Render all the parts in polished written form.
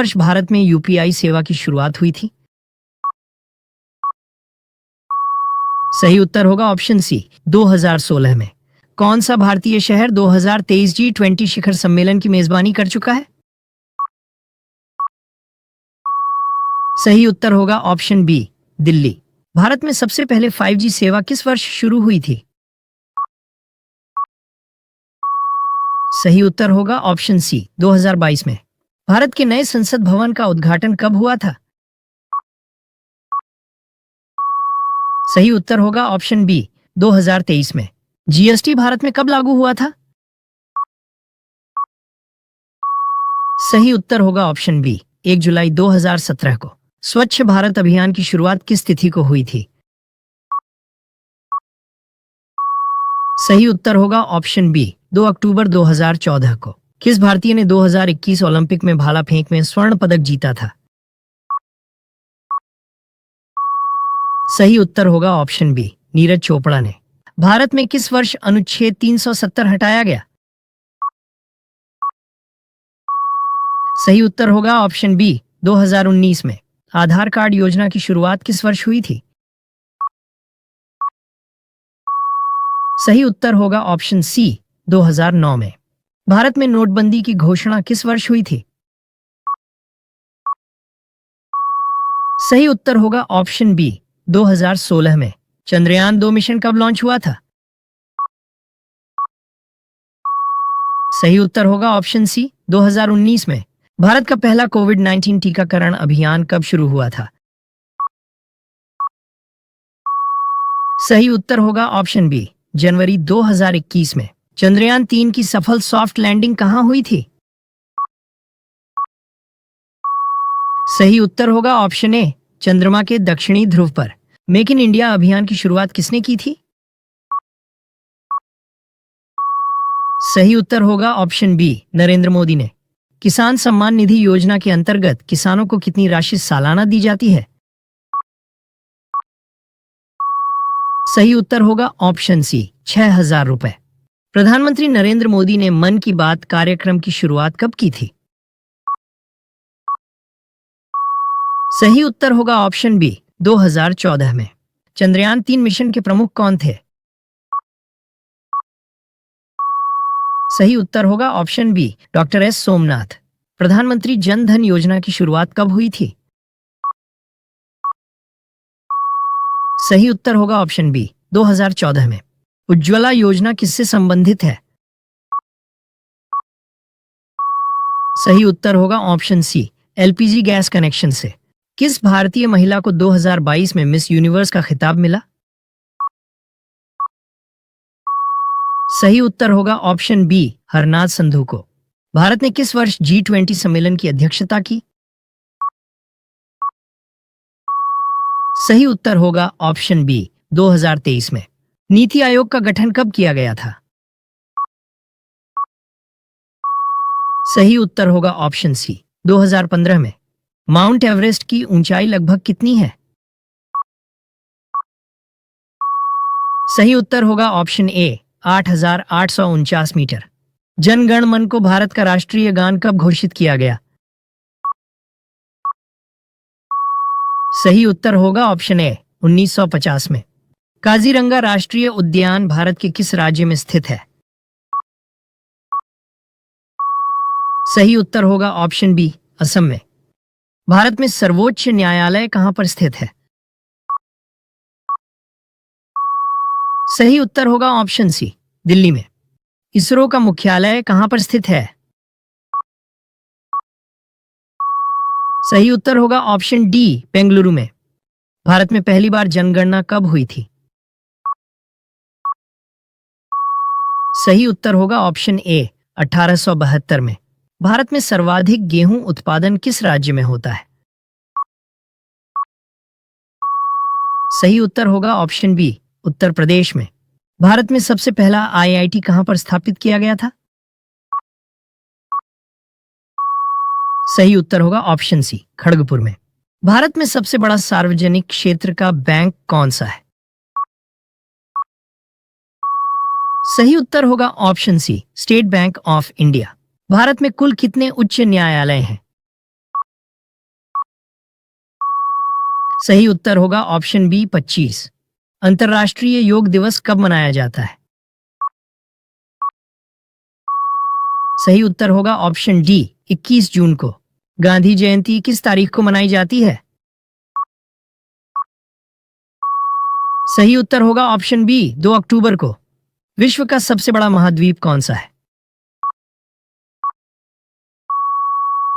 वर्ष भारत में यूपीआई सेवा की शुरुआत हुई थी? सही उत्तर होगा ऑप्शन सी, 2016 में। कौन सा भारतीय शहर 2023 G20 शिखर सम्मेलन की मेजबानी कर चुका है? सही उत्तर होगा ऑप्शन बी, दिल्ली। भारत में सबसे पहले 5G सेवा किस वर्ष शुरू हुई थी? सही उत्तर होगा ऑप्शन सी, 2022 में। भारत के नए संसद भवन का उद्घाटन कब हुआ था? सही उत्तर होगा ऑप्शन बी, 2023 में। जीएसटी भारत में कब लागू हुआ था? सही उत्तर होगा ऑप्शन बी, 1 जुलाई 2017 को। स्वच्छ भारत अभियान की शुरुआत किस तिथि को हुई थी? सही उत्तर होगा ऑप्शन बी, 2 अक्टूबर 2014 को। किस भारतीय ने 2021 ओलंपिक में भाला फेंक में स्वर्ण पदक जीता था? सही उत्तर होगा ऑप्शन बी, नीरज चोपड़ा ने। भारत में किस वर्ष अनुच्छेद 370 हटाया गया? सही उत्तर होगा ऑप्शन बी, 2019 में। आधार कार्ड योजना की शुरुआत किस वर्ष हुई थी? सही उत्तर होगा ऑप्शन सी, 2009 में। भारत में नोटबंदी की घोषणा किस वर्ष हुई थी? सही उत्तर होगा ऑप्शन बी, 2016 में। चंद्रयान 2 मिशन कब लॉन्च हुआ था? सही उत्तर होगा ऑप्शन सी, 2019 में। भारत का पहला कोविड-19 टीकाकरण अभियान कब शुरू हुआ था? सही उत्तर होगा ऑप्शन बी, जनवरी 2021 में। चंद्रयान 3 की सफल सॉफ्ट लैंडिंग कहां हुई थी? सही उत्तर होगा ऑप्शन ए, चंद्रमा के दक्षिणी ध्रुव पर। मेक इन इंडिया अभियान की शुरुआत किसने की थी? सही उत्तर होगा ऑप्शन बी, नरेंद्र मोदी ने। किसान सम्मान निधि योजना के अंतर्गत किसानों को कितनी राशि सालाना दी जाती है? सही उत्तर होगा ऑप्शन सी, 6,000 रुपए। प्रधानमंत्री नरेंद्र मोदी ने मन की बात कार्यक्रम की शुरुआत कब की थी? सही उत्तर होगा ऑप्शन बी, 2014 में। चंद्रयान 3 मिशन के प्रमुख कौन थे? सही उत्तर होगा option B, doctor S Somnath. प्रधानमंत्री जन धन योजना की शुरुआत कब हुई थी? सही उत्तर होगा ऑप्शन बी, 2014 में। उज्ज्वला योजना किससे संबंधित है? सही उत्तर होगा option C, LPG gas connection से। किस भारतीय महिला को 2022 में मिस यूनिवर्स का खिताब मिला? सही उत्तर होगा ऑप्शन बी, हरनाथ संधू को। भारत ने किस वर्ष G20 सम्मेलन की अध्यक्षता की? सही उत्तर होगा ऑप्शन बी, 2023 में। नीति आयोग का गठन कब किया गया था? सही उत्तर होगा ऑप्शन सी, 2015 में। माउंट एवरेस्ट की ऊंचाई लगभग कितनी है? सही उत्तर होगा option A, 8,849 metre. Jana Gana मन को भारत का राष्ट्रीय गान कब घोषित किया गया? सही उत्तर होगा ऑप्शन ए, 1950 में। काजीरंगा राष्ट्रीय उद्यान भारत के किस राज्य में स्थित है? सही उत्तर होगा ऑप्शन बी, असम में। भारत में सर्वोच्च न्यायालय कहां पर स्थित है? सही उत्तर होगा ऑप्शन सी, दिल्ली में। इसरो का मुख्यालय कहां पर स्थित है? सही उत्तर होगा ऑप्शन डी, बेंगलुरु में। भारत में पहली बार जनगणना कब हुई थी? सही उत्तर होगा ऑप्शन ए, 1872 में। भारत में सर्वाधिक गेहूं उत्पादन किस राज्य में होता है? सही उत्तर होगा ऑप्शन बी, उत्तर प्रदेश में। भारत में सबसे पहला आईआईटी कहां पर स्थापित किया गया था? सही उत्तर होगा ऑप्शन सी, खड़गपुर में। भारत में सबसे बड़ा सार्वजनिक क्षेत्र का बैंक कौन सा है? सही उत्तर होगा option C, state bank of India. Bharat में कुल कितने उच्च न्यायालय हैं? सही उत्तर होगा ऑप्शन बी 25। अंतर्राष्ट्रीय योग दिवस कब मनाया जाता है? सही उत्तर होगा ऑप्शन डी 21 जून को। गांधी जयंती किस तारीख को मनाई जाती है? सही उत्तर होगा ऑप्शन बी 2 अक्टूबर को। विश्व का सबसे बड़ा महाद्वीप कौन सा है?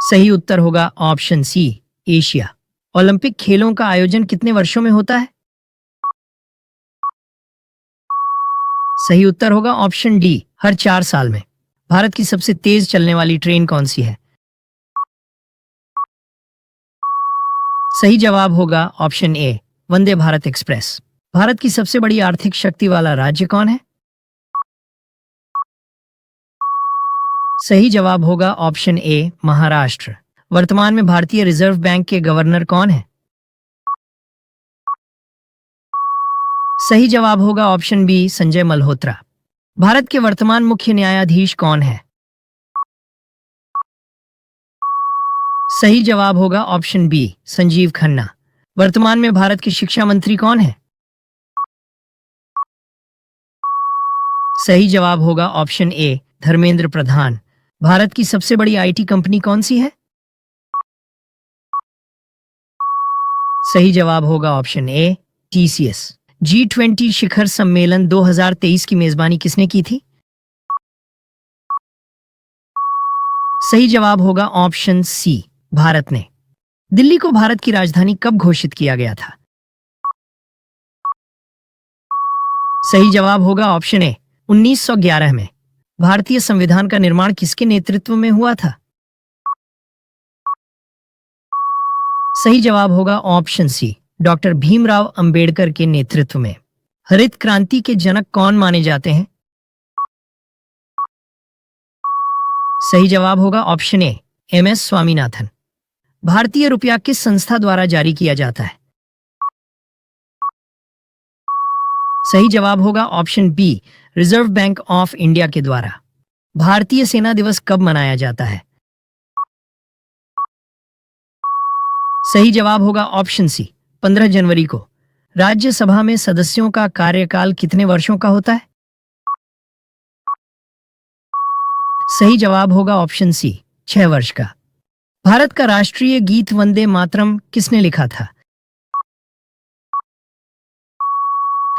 सही उत्तर होगा ऑप्शन सी एशिया। ओलंपिक खेलों का आयोजन कितने वर्षों में होता है? सही उत्तर होगा ऑप्शन डी हर 4 साल में। भारत की सबसे तेज चलने वाली ट्रेन कौन सी है? सही जवाब होगा option A Vande Bharat express. Bharat की सबसे बड़ी आर्थिक शक्ति वाला राज्य कौन है? सही जवाब होगा ऑप्शन ए महाराष्ट्र। वर्तमान में भारतीय रिजर्व बैंक के गवर्नर कौन है? सही जवाब होगा ऑप्शन बी संजय मल्होत्रा। भारत के वर्तमान मुख्य न्यायाधीश कौन है? सही जवाब होगा ऑप्शन बी संजीव खन्ना। वर्तमान में भारत के शिक्षा मंत्री कौन है? सही जवाब होगा ऑप्शन ए धर्मेंद्र प्रधान। भारत की सबसे बड़ी आईटी कंपनी कौन सी है? सही जवाब होगा ऑप्शन ए टीसीएस। G20 शिखर सम्मेलन 2023 की मेजबानी किसने की थी? सही जवाब होगा ऑप्शन सी भारत ने। दिल्ली को भारत की राजधानी कब घोषित किया गया था? सही जवाब होगा ऑप्शन ए 1911 में। भारतीय संविधान का निर्माण किसके नेतृत्व में हुआ था? सही जवाब होगा option C doctor Bhimrao Ambedkar के नेतृत्व में। हरित क्रांति के जनक कौन माने जाते हैं? सही जवाब होगा ऑप्शन ए MS स्वामीनाथन। भारतीय रुपया किस संस्था द्वारा जारी किया जाता है? सही जवाब होगा option B reserve bank of India के द्वारा। भारतीय सेना दिवस कब मनाया जाता है? सही जवाब होगा ऑप्शन सी 15 जनवरी को। राज्यसभा में सदस्यों का कार्यकाल कितने वर्षों का होता है? सही जवाब होगा ऑप्शन सी 6 वर्ष का। भारत का राष्ट्रीय गीत वंदे मातरम किसने लिखा था?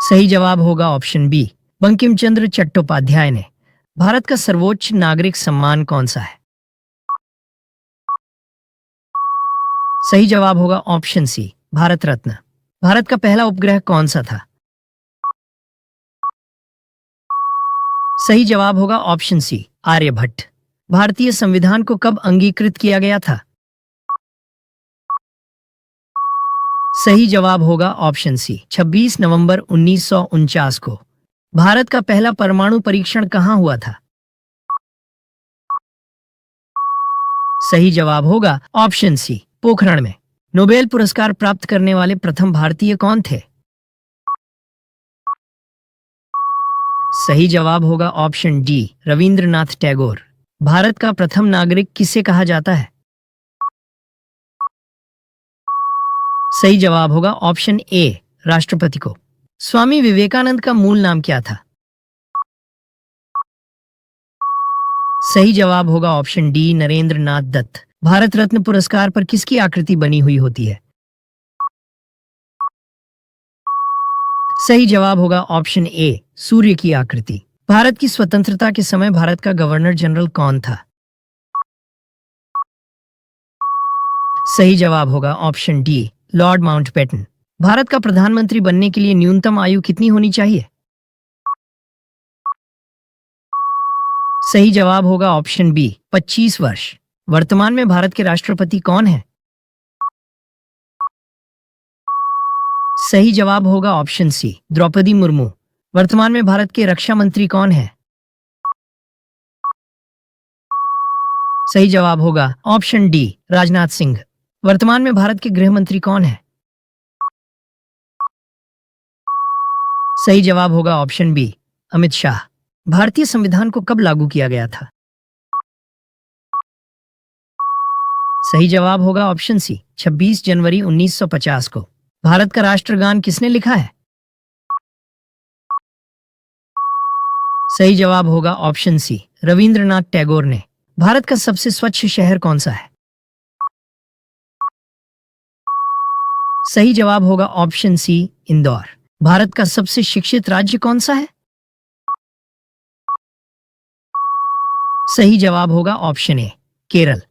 सही जवाब होगा ऑप्शन बी बंकिम चंद्र चट्टोपाध्याय ने। भारत का सर्वोच्च नागरिक सम्मान कौन सा है? सही जवाब होगा ऑप्शन सी भारत रत्न। भारत का पहला उपग्रह कौन सा था? सही जवाब होगा ऑप्शन सी आर्यभट्ट। भारतीय संविधान को कब अंगीकृत किया गया था? सही जवाब होगा ऑप्शन सी 26 नवंबर 1949 को। भारत का पहला परमाणु परीक्षण कहां हुआ था? सही जवाब होगा ऑप्शन सी पोखरण में। नोबेल पुरस्कार प्राप्त करने वाले प्रथम भारतीय कौन थे? सही जवाब होगा ऑप्शन डी रविंद्रनाथ टैगोर। भारत का प्रथम नागरिक किसे कहा जाता है? सही जवाब होगा ऑप्शन ए राष्ट्रपति को। स्वामी विवेकानंद का मूल नाम क्या था? सही जवाब होगा ऑप्शन डी नरेंद्र नाथ दत्त। भारत रत्न पुरस्कार पर किसकी आकृति बनी हुई होती है? सही जवाब होगा ऑप्शन ए सूर्य की आकृति। भारत की स्वतंत्रता के समय भारत का गवर्नर जनरल कौन था? सही जवाब होगा option D Lord Mountbatten. Bharat का प्रधानमंत्री बनने के लिए न्यूनतम आयु कितनी होनी चाहिए? सही जवाब होगा ऑप्शन बी 25 वर्ष। वर्तमान में भारत के राष्ट्रपति कौन है? सही जवाब होगा ऑप्शन सी द्रौपदी मुर्मू। वर्तमान में भारत के रक्षा मंत्री कौन है? सही जवाब होगा ऑप्शन डी राजनाथ सिंह। वर्तमान में भारत के गृह मंत्री कौन है? सही जवाब होगा ऑप्शन बी अमित शाह। भारतीय संविधान को कब लागू किया गया था? सही जवाब होगा ऑप्शन सी 26 जनवरी 1950 को। भारत का राष्ट्रगान किसने लिखा है? सही जवाब होगा ऑप्शन सी, रविंद्रनाथ टैगोर ने। भारत का सबसे स्वच्छ शहर कौन सा है? सही जवाब होगा ऑप्शन सी, इंदौर। भारत का सबसे शिक्षित राज्य कौन सा है? सही जवाब होगा ऑप्शन ए, केरल।